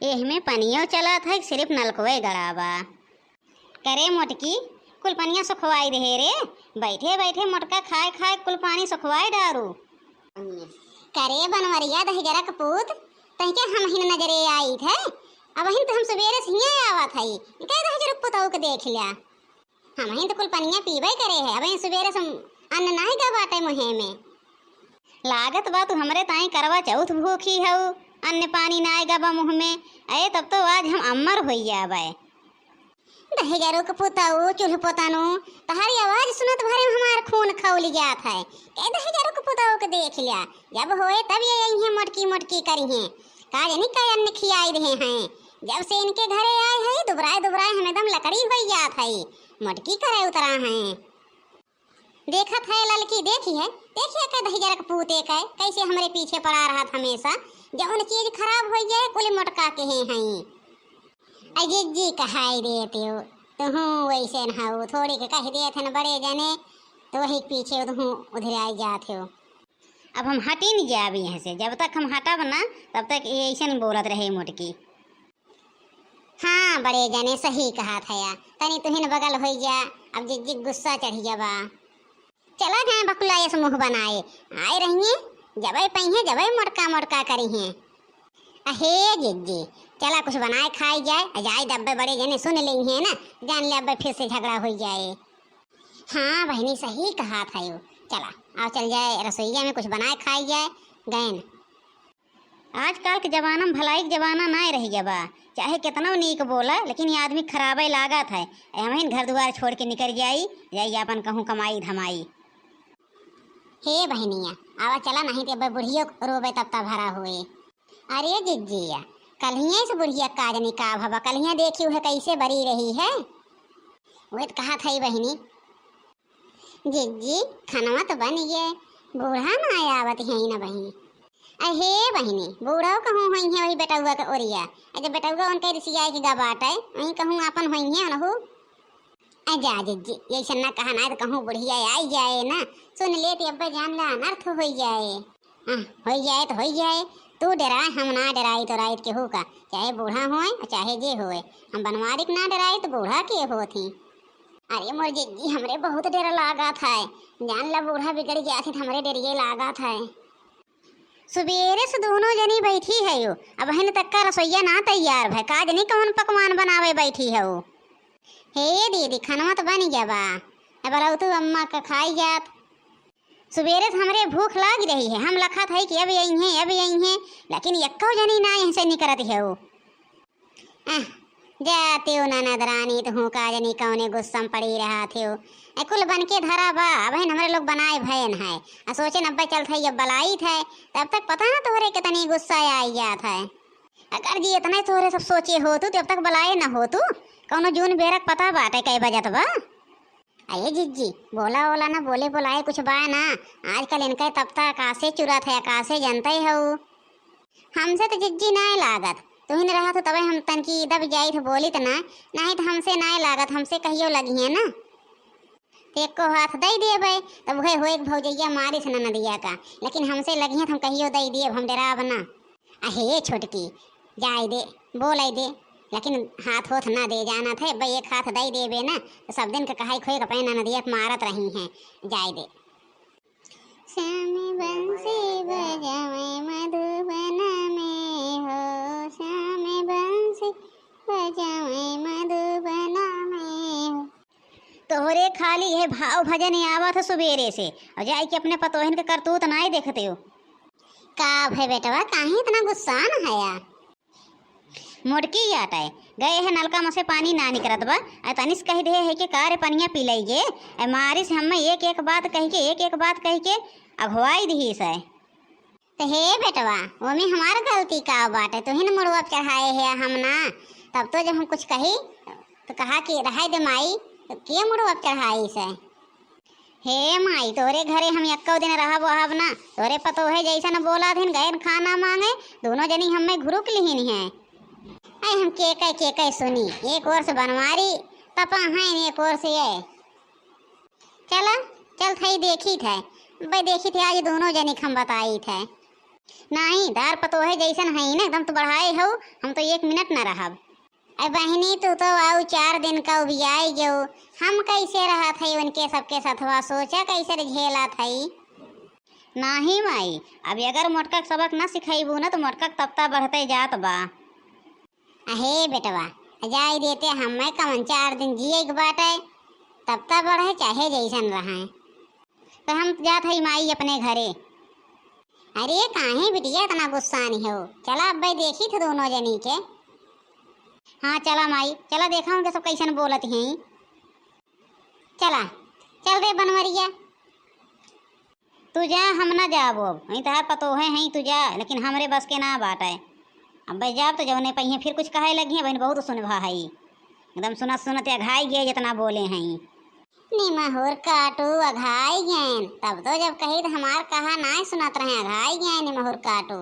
एहमे पनियो चलत है सिर्फ नलकवे गड़ाबा। करे मोटकी कुल पनिया सुखवाई रहे रे, बैठे बैठे मोटका खाए खाए कुल पानी सुखवाई डारू। करे बनवरिया दहिजरा कपूत तहिके हम हिन नजरे आई थे। अब हिन तो हम सवेरे से ही आवत हई कह दहिजरा पुतौ के देख लिया। हम हिन तो कुल पनिया पीबे करे है। अब सवेरे से अन्न नाही का बाटे मुहे में लागत बा तू हमरे ताई करवा चौथ भूखी हऊ, अन्न पानी नाय गबा मुँह में। अरे तब तो आज हम अमर हो जाबे। दहेजरो के पुताऊ चूल्ह पोतानु तहारी आवाज सुनत भरे में हमार खून खौल जात है। कह दहेजरो के पुताऊ के देख लिया, जब होए तब ये यही है मोटकी मोटकी करी हैं। का जानी का अन्न खियाई रहे हैं। जब से इनके घरे आए है दुबराए दुबराए हम एकदम लकड़ी हो जात है। मोटकी करे उतरा हैं। देखत है ललकी देखी है, देखिए का दहेजरा के पूते का कैसे हमारे पीछे पड़ा रहा था हमेशा। जब उन चीज खराब हो जाए कुल मोटका के हैं। अजी जी कहाई देते हो तुहू वैसे न हो, थोड़ी के कह देते न बड़े जने तो वही पीछे तुहू उधर आई जाते हो। अब हम हटी नहीं जाब यहाँ से, जब तक हम हटब ना तब तक ऐसे बोलत रहे मोटकी। हाँ बड़े जने सही कहा था या तनी तुहिन बगल हो जा। अब जिज्जी गुस्सा चढ़ी जाबा। चला गए बकुला ये मुँह बनाए आए रहिए जबे पहिए जबे मोटका मोटका करी हैं। अहे जिज्जी चला कुछ बनाए खाई जाए जाए डब्बे बड़े जने सुन ली है ना, जान ले अब फिर से झगड़ा हो जाए। हाँ बहनी सही कहा था यू, चला आओ चल जाए रसोईया में कुछ बनाए खाई जाए गैन। आजकल के जमाना में भलाई के जमाना ना रही जबा, चाहे कितना नीक बोला लेकिन ये आदमी खराबे लागत है। हम घर द्वार छोड़ के निकल जाई अपन कहूँ कमाई धमाई। हे बहनिया आवा चला नहीं तो बुढ़ियो रोबे तब तक भरा हुए। अरे जिज्जिया कलिया से बुढ़िया काज नहीं का भवा, कलिया देखी है कैसे बरी रही है। वो तो कहा था बहनी जिज्जी खाना तो बन गए, बूढ़ा ना आवत है ना बहनी। अहे बहनी बूढ़ा कहूँ हुई है वही बेटुआ के ओरिया, जब बेटुआ उनके रिसिया की गबाट है वहीं कहूँ अपन हुई है ना। जा जिज्जी ये सन्ना कहा ना तो कहूँ बुढ़िया आई जाए ना, सुन ले तो अब जान ला अनर्थ हो जाए। हो जाए तो हो जाए, तू डराए हम ना डराई तो रात के हो का, चाहे बूढ़ा होए चाहे जे होए। हम बनवारी ना डराए तो बूढ़ा के हो थी। अरे मोर जिज्जी हमरे बहुत डर लागा था, जान ला बूढ़ा बिगड़ गया थी हमरे डरिए लागा था। सुबेरे से दोनों जनी बैठी है यो, अब हन तक का रसोईया ना तैयार है, काज नहीं कौन पकवान बनावे बैठी है वो। हे दीदी खाना तो बन गया बा, अब तू अम्मा का खाई जात। सुबेरे से हमरे भूख लाग रही है, हम लखत है कि अब यही है अब यही है, लेकिन यक्को जनी ना यहाँ से निकलत है वो। जाते हो ननद रानी तो हूँ का जनी कौने गुस्सा पड़ी रहा थे वो। कुल बन के धरा बा अब हमारे लोग बनाए भयन है सोचे नब्बे चल थे जब बलाई थे तब तक पता ना तोहरे कितनी गुस्सा आई जात है। अगर जी इतना तोहरे सब सोचे हो तू तब तक बलाए ना हो तू कौनो जून बेरक पता बाटे कई बजत बा। अये जिज्जी बोला ओला ना बोले बोलाए कुछ बा ना, आजकल इनका तब तक आकाशे चुरत है आकाशे जनते हो। हमसे तो जिज्जी ना लागत, तू ही रहा तो तबे हम तनकी दब जाई तो बोली तो ना, नहीं तो हमसे ना लागत, हमसे कहियो लगी है ना एक को हाथ दे दिए भाई तब वह हो एक भौजैया मारी से नदिया का, लेकिन हमसे लगी है तो हम कहियो दे दिए हम डरा बना। अहे छोटकी जाए दे बोल दे, लेकिन हाथ होथ ना दे जाना थे भाई, एक हाथ दे देबे ना तो सब दिन का कहाई खोए का पैना नदिया मारत रही हैं। जाए दे श्याम बंसी बजावे मधुबन में हो, श्याम बंसी बजावे मधुबन में हो। तोहरे खाली है भाव भजन आवत है सुबेरे से और जाए कि अपने पतोहन के करतूत ना ही देखते हो। का भाई बेटवा काहे इतना गुस्सा न है यार। मोटकी जाता है गए है नलका में से पानी ना निकलत बा, तनिस कह दे है कि कार पनिया पी लीजिए मारी से हमें एक एक बात कह के एक एक बात कह के अघवाई दी से। तो हे बेटवा वो में हमारा गलती का बात है, तो ही न मुड़वा चढ़ाए है हम ना, तब तो जब हम कुछ कही तो कहा कि रहा दे माई तो के मुड़वा चढ़ाई से। हे माई तोरे घरे हम यक्को दिन रहब वहब ना, तोरे पतो है जैसा न बोला दिन गए खाना मांगे दोनों जनी हमें घुरुक लिहिन है। हम के सुनी एक और से बनवारी पपा हैं एक और से ये चला चल थई देखी थे भाई देखी थे आज दोनों जनी हम बताई थे। नहीं दार पतोहे जैसन है ना एकदम तो बढ़ाए हो, हम तो 1 मिनट न रहब। अरे बहनी तू तो आऊ 4 दिन का उबियाई गयो, हम कैसे रहा थई उनके सबके सथवा, सोचा कैसे झेला थई। नहीं माई, अभी अगर मोटका के सबक न सिखाईबू ना तो मोटका के तबता बढ़ते जात बा। अहे बेटवा जाई देते, हमें कमन 4 दिन जिए के बाटे, तबता बढ़े चाहे जैसन रहे। तो हम जात हई माई अपने घरे। अरे काहे बिटिया इतना गुस्सा नहीं हो, चला अब भाई देखी थे दोनों जनी के। हाँ चला माई, चला देखा हूँ सब कैसन बोलत हैं। चला चल रे बनवरिया, तू जा हम ना जाबो, वहीं तहार पतोहे हैं तू जा, लेकिन हमरे बस के ना बाटे। अब भाई जाब तो जौने पहिए फिर कुछ कहे लगी है, बहन बहुत सुनभा है एकदम सुनत सुनत अघाई गए जितना बोले हैं। निमहुर काटू अघाई गैन, तब तो जब कही तो हमार कहा ना सुनत रहे, अघाई गए निमहुर काटू।